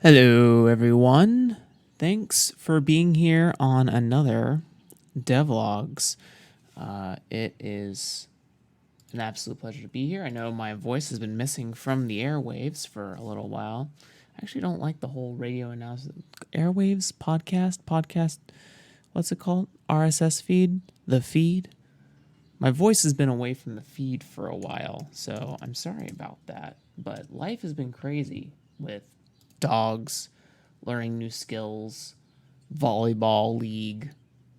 Hello, everyone. Thanks for being here on another devlogs. It is an absolute pleasure to be here. I know my voice has been missing from the airwaves for a little while. I actually don't like the whole radio announcement. Airwaves podcast. What's it called? RSS feed, the feed. My voice has been away from the feed for a while, so I'm sorry about that. But life has been crazy with dogs, learning new skills, volleyball league,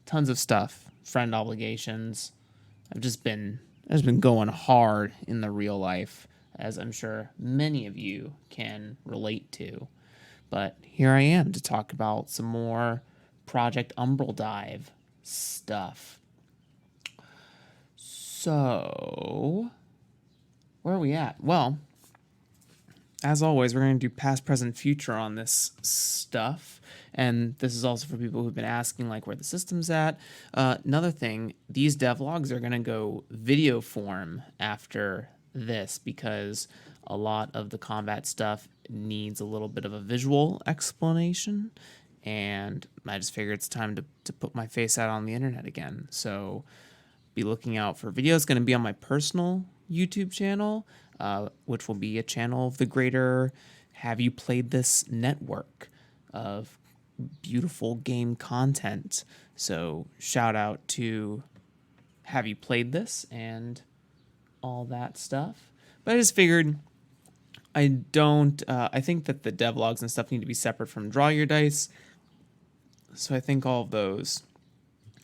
tons of stuff, friend obligations. I've just been going hard in the real life, as I'm sure many of you can relate to. But here I am to talk about some more Project Umbral Dive stuff. So, where are we at? Well, as always, we're going to do past, present, future on this stuff. And this is also for people who've been asking, like, where the system's at. Another thing, these devlogs are going to go video form after this because a lot of the combat stuff needs a little bit of a visual explanation. And I just figured it's time to put my face out on the internet again. So be looking out for videos. It's going to be on my personal YouTube channel, which will be a channel of the greater Have You Played This network of beautiful game content. So shout out to Have You Played This and all that stuff. But I just figured I think that the devlogs and stuff need to be separate from Draw Your Dice. So I think all of those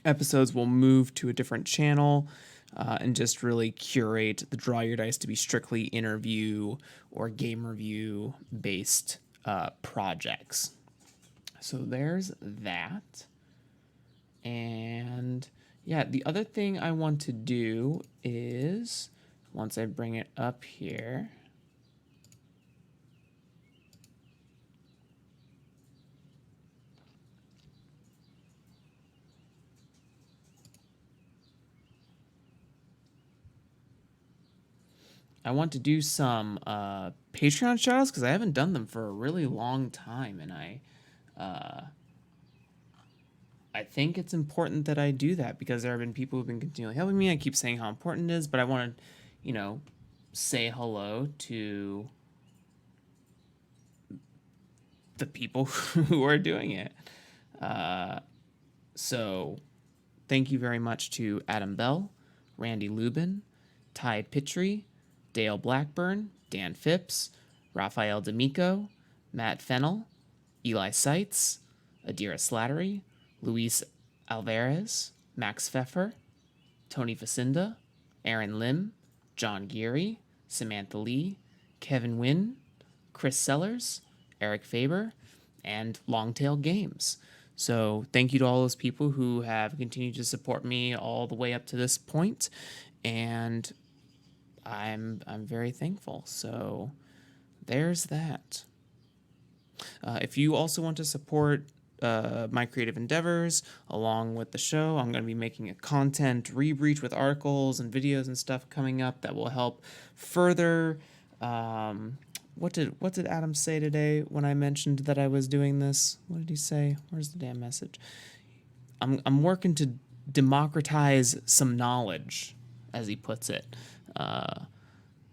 episodes will move to a different channel and just really curate the Draw Your Dice to be strictly interview or game review based projects. So there's that. And yeah, the other thing I want to do is once I bring it up here. I want to do some Patreon shoutouts because I haven't done them for a really long time, and I think it's important that I do that because there have been people who've been continually helping me. I keep saying how important it is, but I want to, say hello to the people who are doing it. So thank you very much to Adam Bell, Randy Lubin, Ty Pitry, Dale Blackburn, Dan Phipps, Raphael D'Amico, Matt Fennell, Eli Seitz, Adira Slattery, Luis Alvarez, Max Pfeffer, Tony Facinda, Aaron Lim, John Geary, Samantha Lee, Kevin Wynn, Chris Sellers, Eric Faber, and Longtail Games. So thank you to all those people who have continued to support me all the way up to this point, and I'm very thankful. So there's that. If you also want to support my creative endeavors along with the show, I'm going to be making a content rebreach with articles and videos and stuff coming up that will help further. What did Adam say today when I mentioned that I was doing this? What did he say? Where's the damn message? I'm working to democratize some knowledge, as he puts it.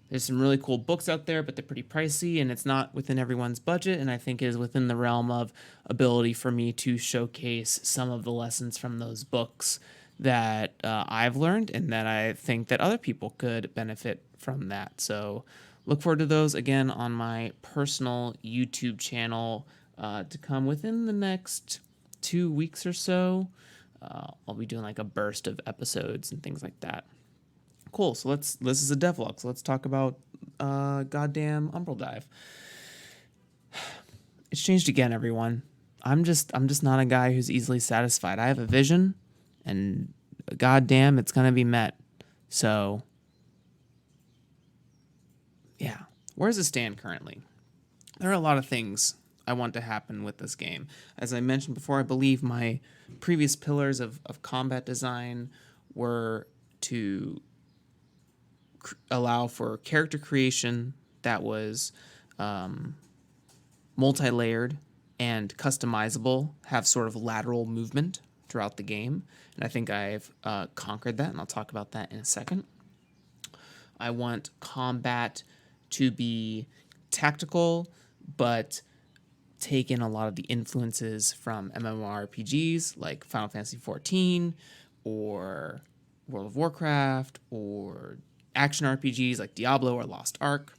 There's some really cool books out there, but they're pretty pricey, and it's not within everyone's budget, and I think it is within the realm of ability for me to showcase some of the lessons from those books that I've learned and that I think that other people could benefit from that. So look forward to those, again, on my personal YouTube channel to come within the next 2 weeks or so. I'll be doing like a burst of episodes and things like that. Cool. So this is a devlog. So let's talk about goddamn Umbral Dive. It's changed again, everyone. I'm just not a guy who's easily satisfied. I have a vision, and goddamn, it's gonna be met. So yeah, where does it stand currently? There are a lot of things I want to happen with this game. As I mentioned before, I believe my previous pillars of combat design were to allow for character creation that was multi-layered and customizable, have sort of lateral movement throughout the game. And I think I've conquered that, and I'll talk about that in a second. I want combat to be tactical, but take in a lot of the influences from MMORPGs like Final Fantasy XIV or World of Warcraft or action RPGs like Diablo or Lost Ark,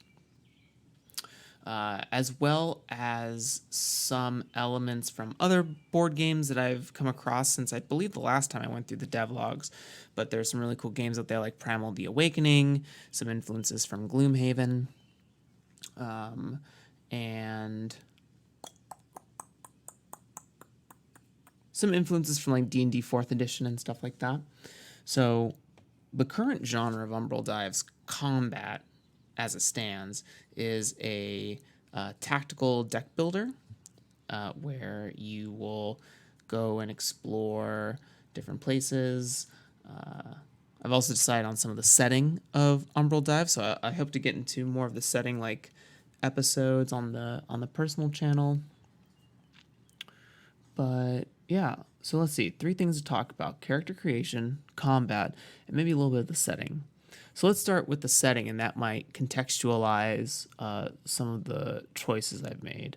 as well as some elements from other board games that I've come across since I believe the last time I went through the devlogs. But there's some really cool games out there like Primal the Awakening, some influences from Gloomhaven, and some influences from like D&D 4th edition and stuff like that. So the current genre of Umbral Dive's combat, as it stands, is a tactical deck builder where you will go and explore different places. I've also decided on some of the setting of Umbral Dive, so I hope to get into more of the setting like episodes on the personal channel. But yeah, so let's see. 3 things to talk about: character creation, combat, and maybe a little bit of the setting. So let's start with the setting, and that might contextualize some of the choices I've made.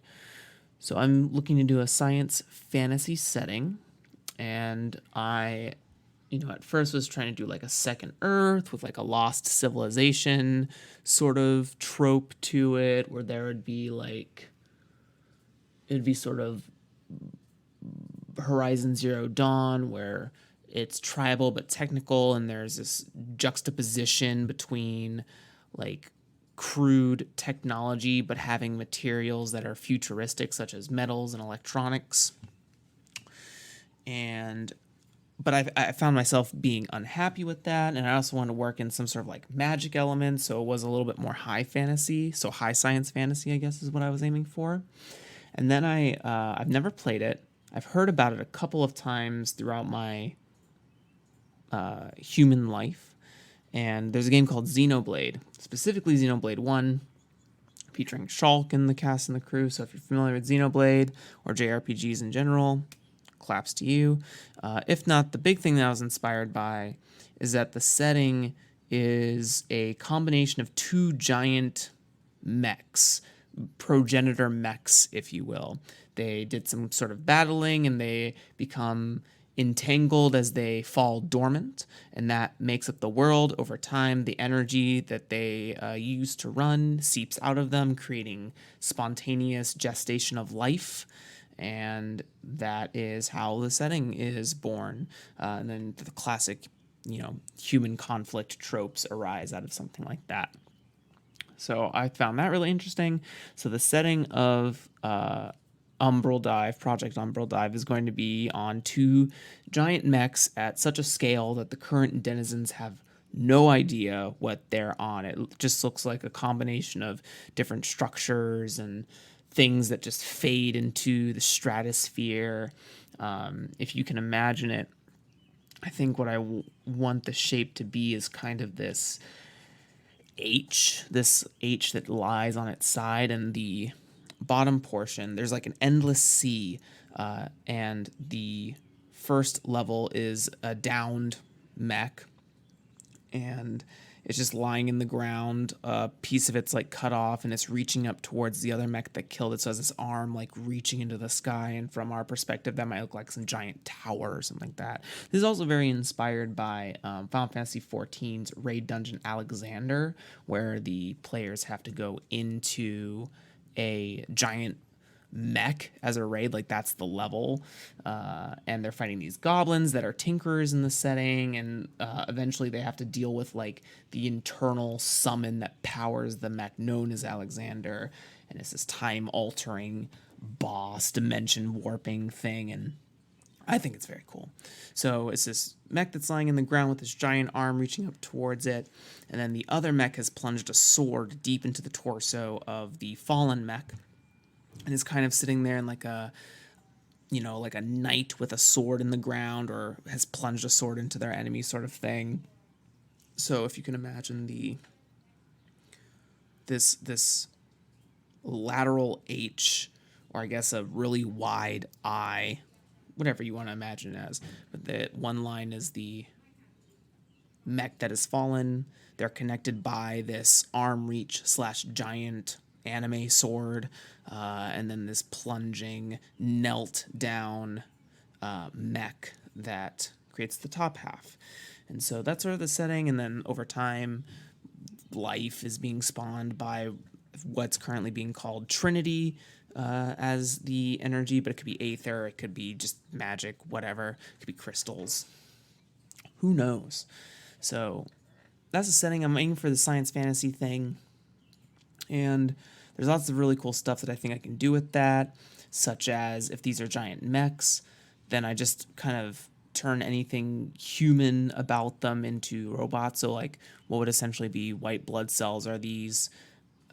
So I'm looking to do a science fantasy setting, and I, at first was trying to do like a second Earth with like a lost civilization sort of trope to it, where there would be like, it'd be sort of Horizon Zero Dawn, where it's tribal but technical, and there's this juxtaposition between like crude technology but having materials that are futuristic, such as metals and electronics. But I found myself being unhappy with that, and I also wanted to work in some sort of like magic element, so it was a little bit more high fantasy, so high science fantasy, I guess, is what I was aiming for. And then I've never played it. I've heard about it a couple of times throughout my human life. And there's a game called Xenoblade, specifically Xenoblade 1, featuring Shulk in the cast and the crew. So if you're familiar with Xenoblade or JRPGs in general, claps to you. If not, the big thing that I was inspired by is that the setting is a combination of 2 giant mechs, progenitor mechs, if you will. They did some sort of battling, and they become entangled as they fall dormant, and that makes up the world over time. The energy that they use to run seeps out of them, creating spontaneous gestation of life, and that is how the setting is born. And then the classic, human conflict tropes arise out of something like that. So I found that really interesting. So the setting of Umbral Dive, Project Umbral Dive, is going to be on 2 giant mechs at such a scale that the current denizens have no idea what they're on. It just looks like a combination of different structures and things that just fade into the stratosphere. If you can imagine it, I think what I want the shape to be is kind of this H that lies on its side, and the bottom portion, there's like an endless sea, and the first level is a downed mech, and it's just lying in the ground. A piece of it's like cut off, and it's reaching up towards the other mech that killed it. So it has this arm like reaching into the sky, and from our perspective, that might look like some giant tower or something like that. This is also very inspired by Final Fantasy XIV's Raid Dungeon Alexander, where the players have to go into a giant mech as a raid, like that's the level, and they're fighting these goblins that are tinkerers in the setting, and eventually they have to deal with like the internal summon that powers the mech known as Alexander, and it's this time altering boss dimension warping thing, and I think it's very cool. So it's this mech that's lying in the ground with this giant arm reaching up towards it, and then the other mech has plunged a sword deep into the torso of the fallen mech, and is kind of sitting there in like a knight with a sword in the ground, or has plunged a sword into their enemy sort of thing. So if you can imagine this lateral H or I guess a really wide eye, whatever you want to imagine it as. But the one line is the mech that has fallen. They're connected by this arm reach slash giant anime sword, and then this plunging, knelt down mech that creates the top half. And so that's sort of the setting. And then over time, life is being spawned by what's currently being called Trinity as the energy, but it could be Aether, it could be just magic, whatever. It could be crystals. Who knows? So that's the setting. I'm aiming for the science fantasy thing. And there's lots of really cool stuff that I think I can do with that, such as if these are giant mechs, then I just kind of turn anything human about them into robots. So, like, what would essentially be white blood cells are these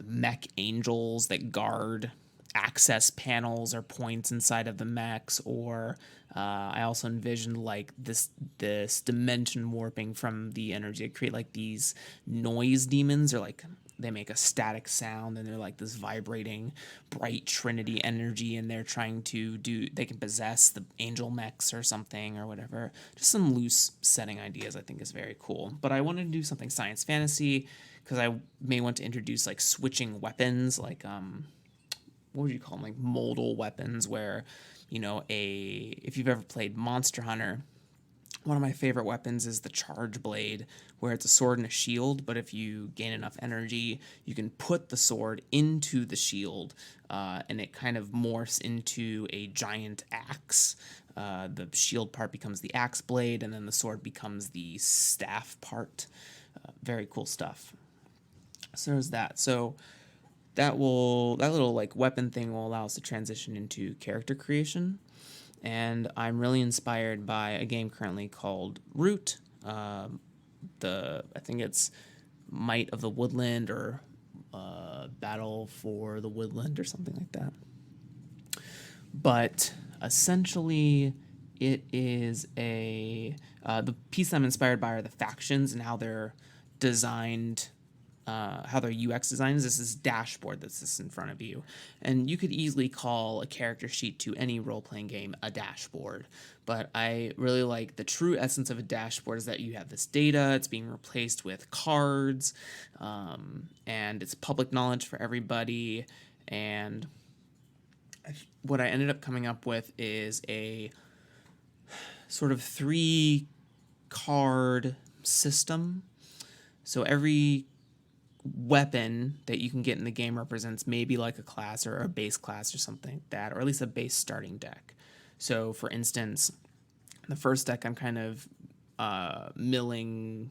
mech angels that guard access panels or points inside of the mechs, or I also envisioned like this dimension warping from the energy to create like these noise demons, or like they make a static sound and they're like this vibrating bright trinity energy, and they're trying to they can possess the angel mechs or something or whatever. Just some loose setting ideas I think is very cool. But I wanted to do something science fantasy because I may want to introduce like switching weapons, like what would you call them, like modal weapons, where if you've ever played Monster Hunter, one of my favorite weapons is the charge blade, where it's a sword and a shield, but if you gain enough energy, you can put the sword into the shield, and it kind of morphs into a giant axe. The shield part becomes the axe blade, and then the sword becomes the staff part. Very cool stuff. So there's that. So that little like weapon thing will allow us to transition into character creation. And I'm really inspired by a game currently called Root. I think it's Might of the Woodland, or Battle for the Woodland, or something like that. But essentially, it is the piece I'm inspired by are the factions and how they're designed. How their UX design is. This is dashboard that's in front of you, and you could easily call a character sheet to any role-playing game a dashboard, but I really like the true essence of a dashboard is that you have this data, it's being replaced with cards, and it's public knowledge for everybody. And what I ended up coming up with is a sort of 3-card system. So every weapon that you can get in the game represents maybe like a class or a base class or something like that, or at least a base starting deck. So for instance, the first deck I'm kind of milling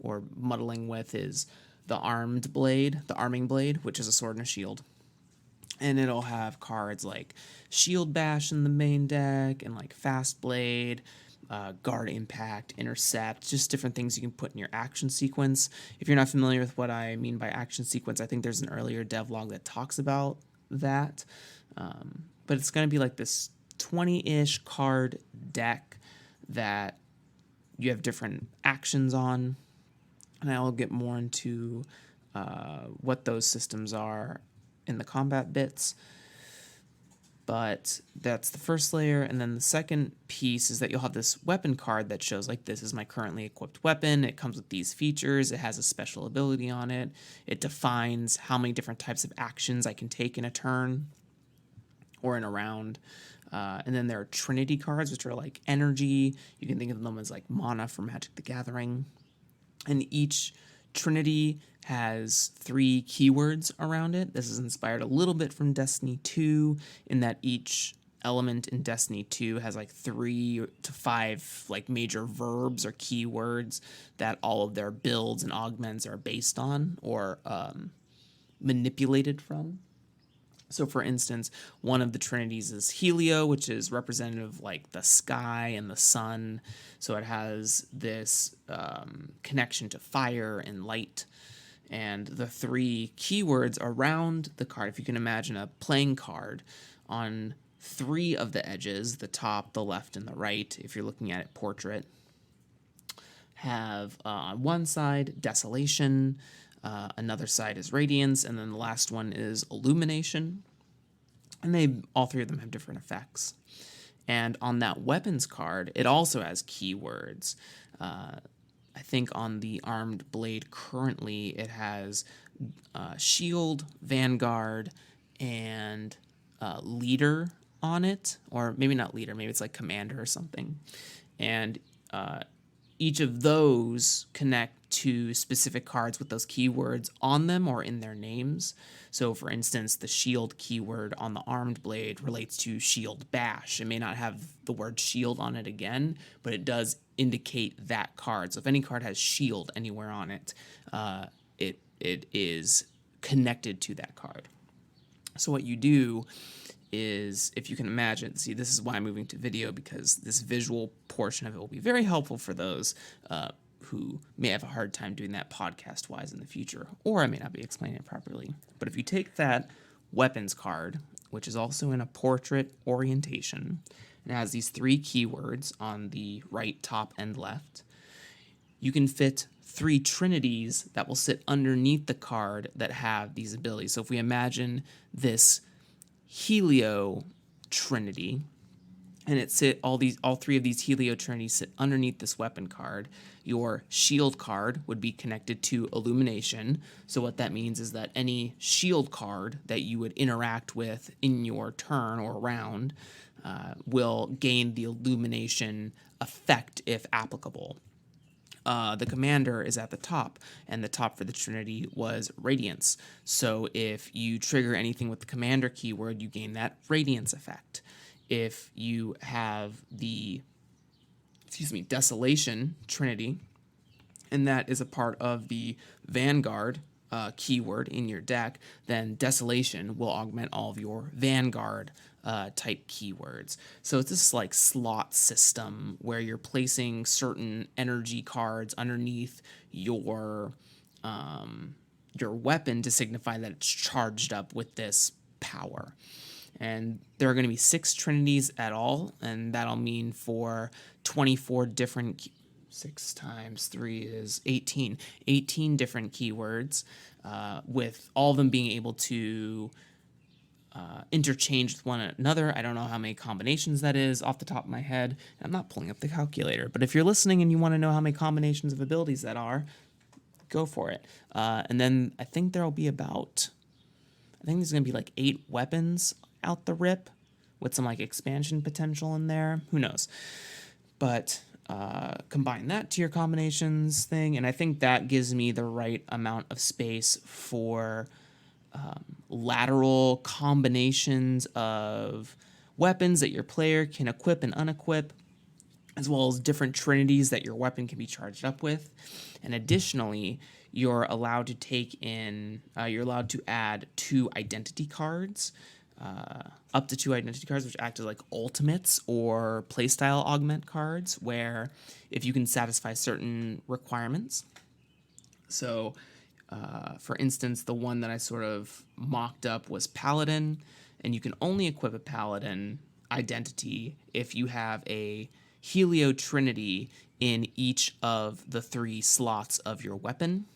or muddling with is the arming blade, which is a sword and a shield. And it'll have cards like Shield Bash in the main deck, and like Fast Blade, Guard Impact, Intercept, just different things you can put in your action sequence. If you're not familiar with what I mean by action sequence, I think there's an earlier devlog that talks about that. But it's going to be like this 20-ish card deck that you have different actions on. And I'll get more into what those systems are in the combat bits. But that's the first layer, and then the second piece is that you'll have this weapon card that shows like, this is my currently equipped weapon, it comes with these features, it has a special ability on it, it defines how many different types of actions I can take in a turn or in a round. And then there are Trinity cards, which are like energy. You can think of them as like mana from Magic the Gathering. And each Trinity has 3 keywords around it. This is inspired a little bit from Destiny 2, in that each element in Destiny 2 has like 3 to 5 like major verbs or keywords that all of their builds and augments are based on, or manipulated from. So for instance, one of the trinities is Helio, which is representative of like the sky and the sun. So it has this connection to fire and light. And the 3 keywords around the card, if you can imagine a playing card, on 3 of the edges, the top, the left, and the right, if you're looking at it portrait, have on one side desolation, another side is radiance, and then the last one is illumination. And they all three of them have different effects. And on that weapons card, it also has keywords. I think on the armed blade currently, it has shield, vanguard, and leader on it, or maybe not leader, maybe it's like commander or something. And each of those connect to specific cards with those keywords on them or in their names. So, for instance, the shield keyword on the armed blade relates to shield bash. It may not have the word shield on it again, but it does indicate that card. So, if any card has shield anywhere on it, it is connected to that card. So, what you do is, if you can imagine, see, this is why I'm moving to video, because this visual portion of it will be very helpful for those who may have a hard time doing that podcast-wise in the future, or I may not be explaining it properly. But if you take that weapons card, which is also in a portrait orientation, and has these 3 keywords on the right, top, and left, you can fit 3 trinities that will sit underneath the card that have these abilities. So if we imagine this Helio Trinity, and all 3 of these Helio Trinities sit underneath this weapon card. Your shield card would be connected to illumination. So what that means is that any shield card that you would interact with in your turn or round will gain the illumination effect if applicable. The commander is at the top, and the top for the Trinity was Radiance. So if you trigger anything with the commander keyword, you gain that Radiance effect. If you have the, Desolation Trinity, and that is a part of the Vanguard keyword in your deck, then Desolation will augment all of your Vanguard type keywords. So it's this like slot system where you're placing certain energy cards underneath your weapon to signify that it's charged up with this power. And there are going to be 6 trinities at all, and that'll mean for 24 different 6 times 3 is 18 different keywords, with all of them being able to interchange with one another. I don't know how many combinations that is off the top of my head. I'm not pulling up the calculator, but if you're listening and you want to know how many combinations of abilities that are, go for it. And then I think there's going to be like 8 weapons out the rip with some like expansion potential in there. Who knows? But combine that to your combinations thing, and I think that gives me the right amount of space for lateral combinations of weapons that your player can equip and unequip, as well as different trinities that your weapon can be charged up with. And additionally, you're allowed to add 2 identity cards, up to 2 identity cards, which act as like ultimates or playstyle augment cards, where if you can satisfy certain requirements. So, for instance, the one that I sort of mocked up was Paladin, and you can only equip a Paladin identity if you have a Helio Trinity in each of the 3 slots of your weapon.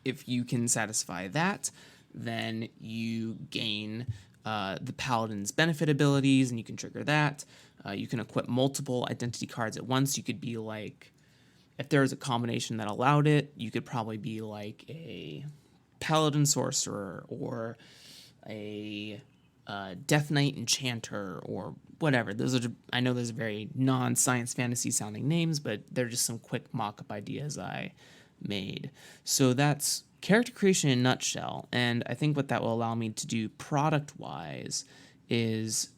If you can satisfy that, then you gain the Paladin's benefit abilities, and you can trigger that. You can equip multiple identity cards at once. You could be like, if there was a combination that allowed it, you could probably be like a Paladin Sorcerer or a Death Knight Enchanter or whatever. I know those are very non-science fantasy sounding names, but they're just some quick mock-up ideas I made. So that's character creation in a nutshell, and I think what that will allow me to do product-wise is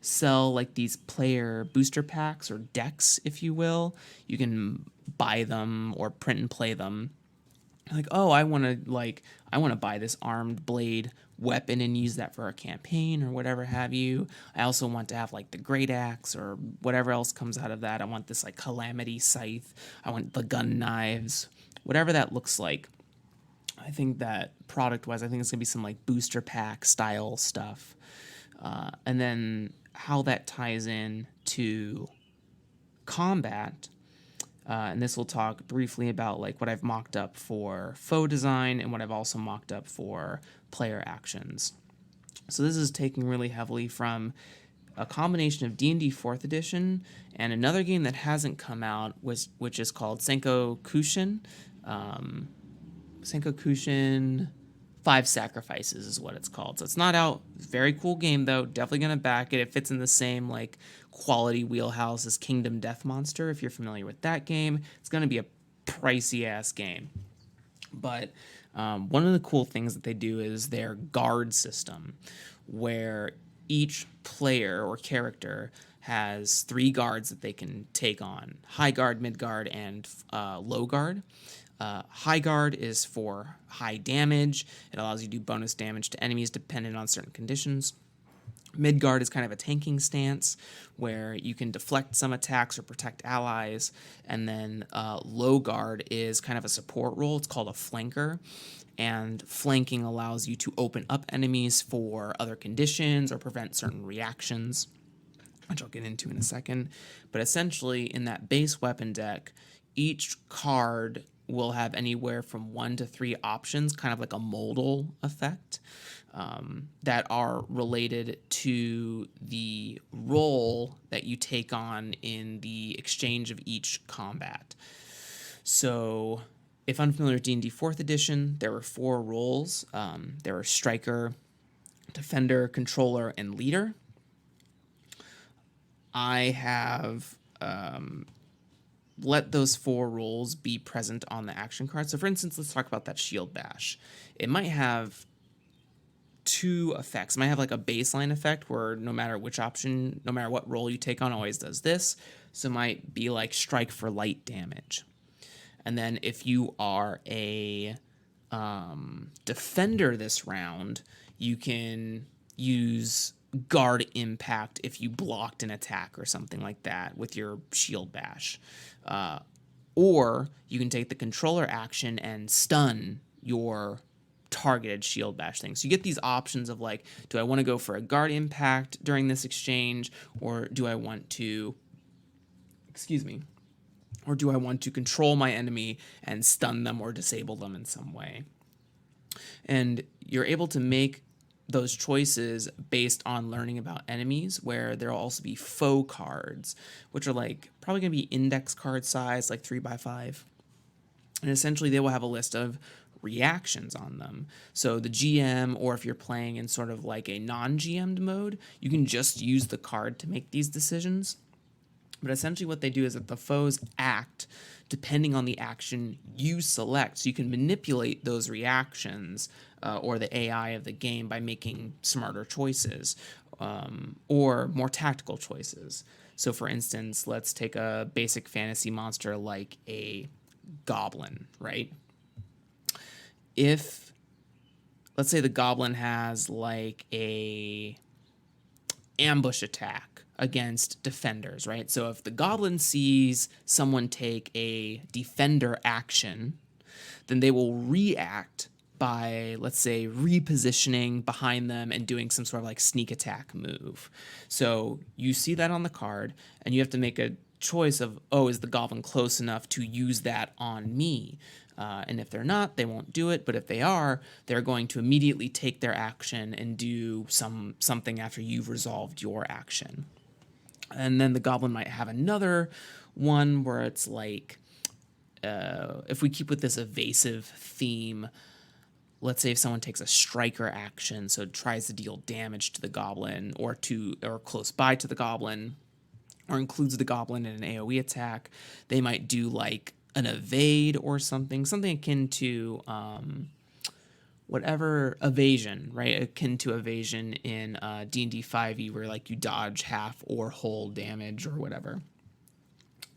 sell like these player booster packs or decks, if you will. You can buy them or print and play them. Like, oh, I want to buy this armed blade weapon and use that for a campaign or whatever have you. I also want to have like the great axe or whatever else comes out of that. I want this like calamity scythe. I want the gun knives, whatever that looks like. I think that product-wise, I think it's going to be some like booster pack style stuff. And then how that ties in to combat, and this will talk briefly about like what I've mocked up for foe design and what I've also mocked up for player actions. So this is taking really heavily from a combination of D&D 4th edition and another game that hasn't come out, which is called Senko Kushin. Senko Kushin Five Sacrifices is what it's called. So it's not out. Very cool game though. Definitely gonna back it. It fits in the same like quality wheelhouse as Kingdom Death Monster. If you're familiar with that game, it's gonna be a pricey ass game. But one of the cool things that they do is their guard system, where each player or character has 3 guards that they can take on: high guard, mid guard, and low guard. High guard is for high damage. It allows you to do bonus damage to enemies dependent on certain conditions. Midgard is kind of a tanking stance where you can deflect some attacks or protect allies. And then low guard is kind of a support role. It's called a flanker. And flanking allows you to open up enemies for other conditions or prevent certain reactions, which I'll get into in a second. But essentially, in that base weapon deck, each card will have anywhere from 1 to 3 options, kind of like a modal effect, that are related to the role that you take on in the exchange of each combat. So, if unfamiliar with D&D 4th edition, there were 4 roles. There were Striker, Defender, Controller, and Leader. I have let those 4 roles be present on the action card. So for instance, let's talk about that Shield Bash. It might have 2 effects. It might have like a baseline effect where no matter which option, no matter what role you take on, always does this. So it might be like strike for light damage. And then if you are a defender this round, you can use guard impact if you blocked an attack or something like that with your Shield Bash. Or you can take the controller action and stun your targeted Shield Bash thing. So you get these options of like, do I want to go for a guard impact during this exchange, or do I want to, or do I want to control my enemy and stun them or disable them in some way? And you're able to make those choices based on learning about enemies, where there'll also be foe cards, which are like probably going to be index card size, like 3x5. And essentially they will have a list of reactions on them. So the GM, or if you're playing in sort of like a non-GM'd mode, you can just use the card to make these decisions. But essentially what they do is that the foes act depending on the action you select. So you can manipulate those reactions or the AI of the game by making smarter choices or more tactical choices. So for instance, let's take a basic fantasy monster like a goblin, right? If, let's say the goblin has like a ambush attack against defenders, right? So if the goblin sees someone take a defender action, then they will react by, let's say, repositioning behind them and doing some sort of like sneak attack move. So you see that on the card, and you have to make a choice of, oh, is the goblin close enough to use that on me? And if they're not, they won't do it. But if they are, they're going to immediately take their action and do something after you've resolved your action. And then the goblin might have another one where it's like, if we keep with this evasive theme, let's say if someone takes a striker action, so it tries to deal damage to the goblin or close by to the goblin, or includes the goblin in an AoE attack, they might do like an evade or something akin to whatever evasion, right? Akin to evasion in D&D 5e, where like you dodge half or whole damage or whatever.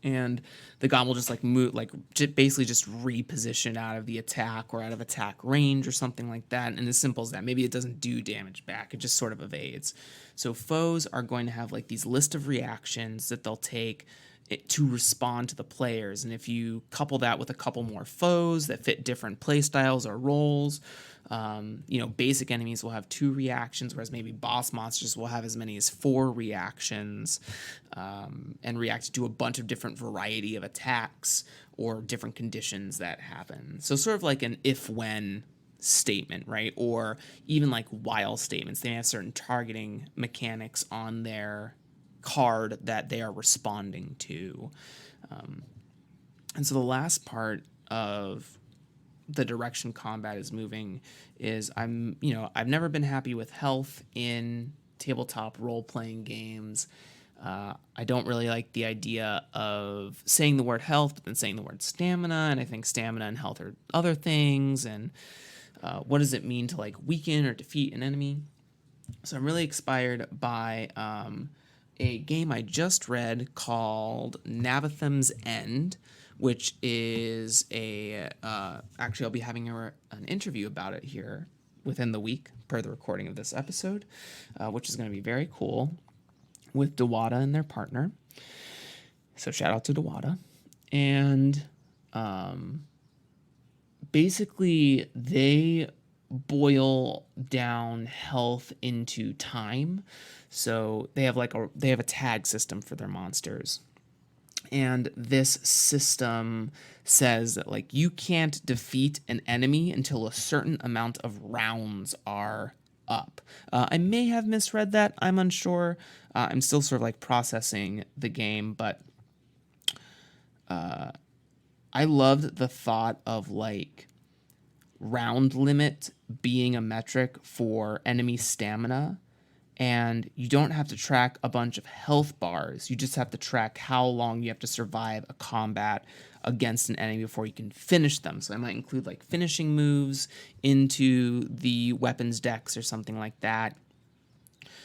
And the goblin will just like move, like basically just reposition out of the attack or out of attack range or something like that. And as simple as that, maybe it doesn't do damage back, it just sort of evades. So foes are going to have like these list of reactions that they'll take to respond to the players. And if you couple that with a couple more foes that fit different play styles or roles, basic enemies will have 2 reactions, whereas maybe boss monsters will have as many as 4 reactions, and react to a bunch of different variety of attacks or different conditions that happen. So sort of like an if-when statement, right? Or even like while statements. They have certain targeting mechanics on their card that they are responding to. And so the last part of the direction combat is moving is I've never been happy with health in tabletop role playing games. I don't really like the idea of saying the word health, but then saying the word stamina. And I think stamina and health are other things. And what does it mean to like weaken or defeat an enemy? So I'm really inspired by a game I just read called Navathem's End, which is actually I'll be having an interview about it here within the week per the recording of this episode, which is going to be very cool, with Dawada and their partner. So shout out to Dawada. And basically they boil down health into time. So they have a tag system for their monsters. And this system says that like you can't defeat an enemy until a certain amount of rounds are up. I may have misread that. I'm unsure. I'm still sort of like processing the game, but I loved the thought of like round limit being a metric for enemy stamina, and you don't have to track a bunch of health bars. You just have to track how long you have to survive a combat against an enemy before you can finish them. So I might include like finishing moves into the weapons decks or something like that.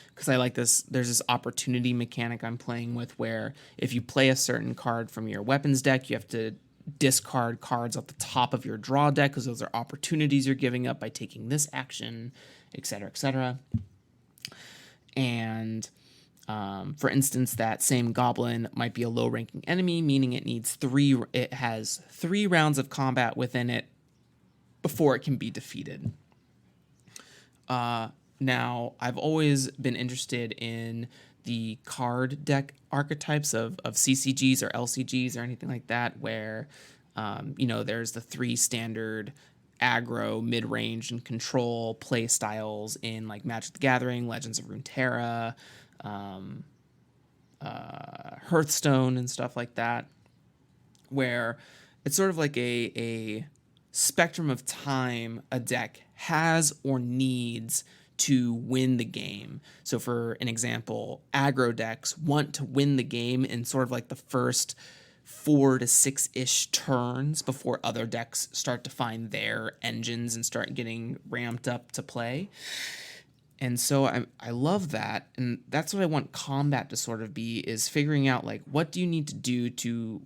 Because I like this, there's this opportunity mechanic I'm playing with where if you play a certain card from your weapons deck, you have to discard cards at the top of your draw deck because those are opportunities you're giving up by taking this action, etc., etc. And for instance, that same goblin might be a low-ranking enemy, meaning it has 3 rounds of combat within it before it can be defeated. Now, I've always been interested in the card deck archetypes of CCGs or LCGs or anything like that, where, there's the 3 standard aggro, mid-range, and control play styles in like Magic the Gathering, Legends of Runeterra, Hearthstone, and stuff like that, where it's sort of like a spectrum of time a deck has or needs to win the game. So for an example, aggro decks want to win the game in sort of like the first 4 to 6-ish turns before other decks start to find their engines and start getting ramped up to play. And so I love that, and that's what I want combat to sort of be, is figuring out like what do you need to do to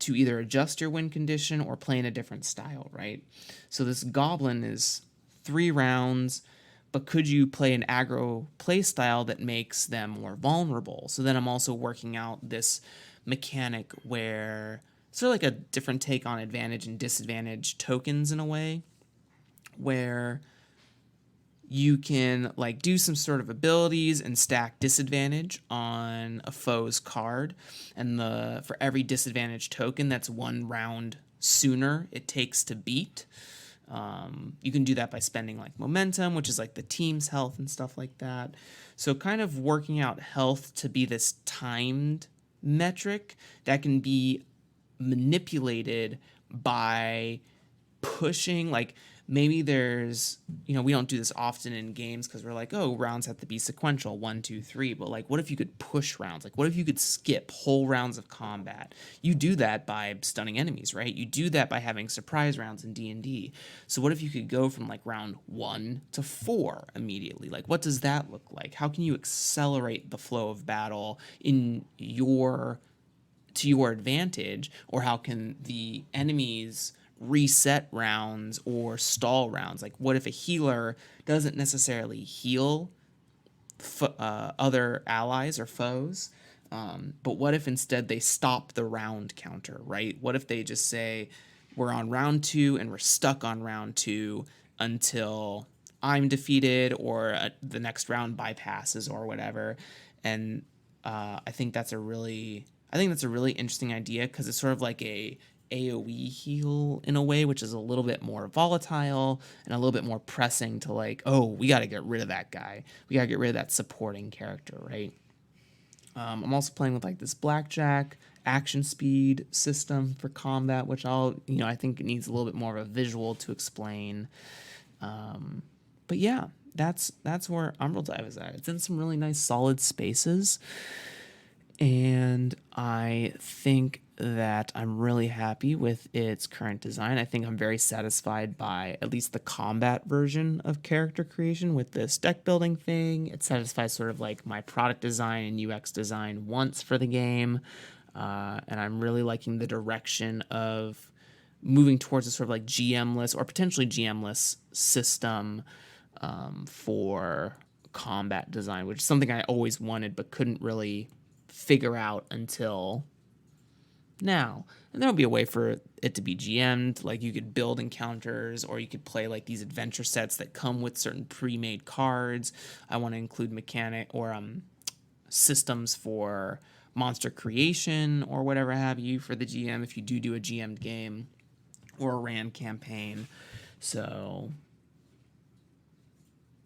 either adjust your win condition or play in a different style, right? So this goblin is 3 rounds, but could you play an aggro play style that makes them more vulnerable? So then I'm also working out this mechanic where sort of like a different take on advantage and disadvantage tokens in a way, where you can like do some sort of abilities and stack disadvantage on a foe's card, and for every disadvantage token that's 1 round sooner it takes to beat, you can do that by spending like momentum, which is like the team's health and stuff like that. So kind of working out health to be this timed metric that can be manipulated by pushing, like maybe there's, we don't do this often in games because we're like, oh, rounds have to be sequential, 1, 2, 3. But like, what if you could push rounds? Like, what if you could skip whole rounds of combat? You do that by stunning enemies, right? You do that by having surprise rounds in D&D. So what if you could go from like round 1 to 4 immediately? Like, what does that look like? How can you accelerate the flow of battle to your advantage? Or how can the enemies reset rounds or stall rounds? Like, what if a healer doesn't necessarily heal other allies or foes, but what if instead they stop the round counter, right? What if they just say, we're on round 2 and we're stuck on round 2 until I'm defeated or the next round bypasses or whatever? And I think that's a really interesting idea, because it's sort of like a AoE heal in a way, which is a little bit more volatile and a little bit more pressing to like, oh, we got to get rid of that guy. We got to get rid of that supporting character, right? I'm also playing with like this blackjack action speed system for combat, which I think it needs a little bit more of a visual to explain. But yeah, that's where Umbral Dive is at. It's in some really nice solid spaces. And I think that I'm really happy with its current design. I think I'm very satisfied by at least the combat version of character creation with this deck building thing. It satisfies sort of like my product design and UX design once for the game. And I'm really liking the direction of moving towards a sort of like GM-less or potentially GM-less system for combat design, which is something I always wanted but couldn't really figure out until now. And there'll be a way for it to be GM'd, like you could build encounters or you could play like these adventure sets that come with certain pre-made cards. I want to include mechanic or systems for monster creation or whatever have you for the GM if you do a GM'd game or a ran campaign. So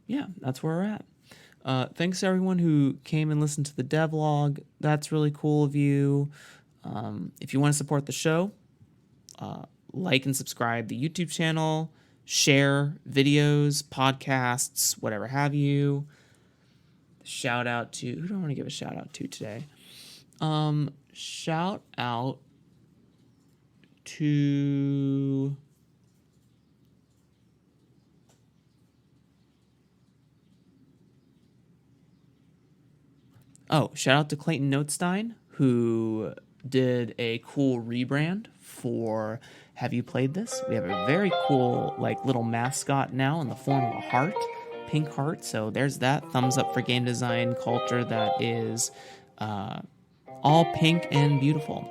yeah, that's where we're at. Thanks to everyone who came and listened to the devlog. That's really cool of you. If you want to support the show, like and subscribe the YouTube channel, share videos, podcasts, whatever have you. Shout out to, who do I want to give a shout out to today? Shout out to shout out to Clayton Notestein, who did a cool rebrand for Have You Played This? We have a very cool like little mascot now in the form of a heart, pink heart. So there's that. Thumbs up for game design culture that is all pink and beautiful.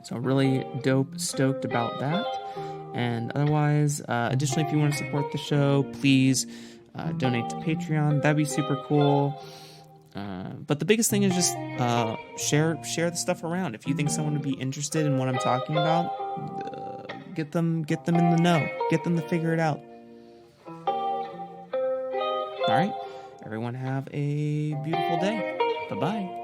So really dope, stoked about that. And otherwise, additionally, if you want to support the show, please donate to Patreon. That'd be super cool. But the biggest thing is just share the stuff around. If you think someone would be interested in what I'm talking about, get them in the know. Get them to figure it out. All right. Everyone have a beautiful day. Bye-bye.